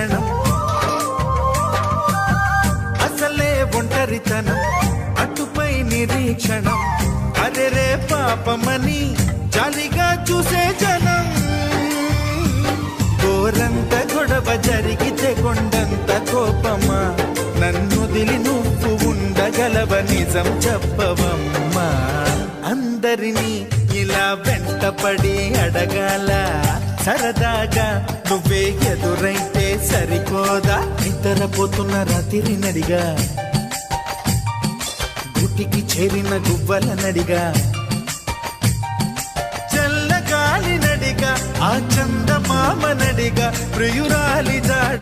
క్షణం అసలే ఒంటరితనం అటుపై నిరీక్షణం అరెరే పాపమని జాలిగా చూసే జనం గోరంత గొడవ జరిగితే కొండంత కోపమా నన్నుదిలి నువ్వు ఉండగలవ నిజం చెప్పవమ్మా అందరినీ ఇలా వెంటపడి అడగాల సరదాగా నువ్వే ఎదురైతే సరిపోదా నిద్రపోతున్న రాత్రి నడిగా గుటికి చేరిన గువ్వల నడిగా చల్లగాలి నడిగా ఆ చందమామ నడిగా ప్రియురాలి జాడ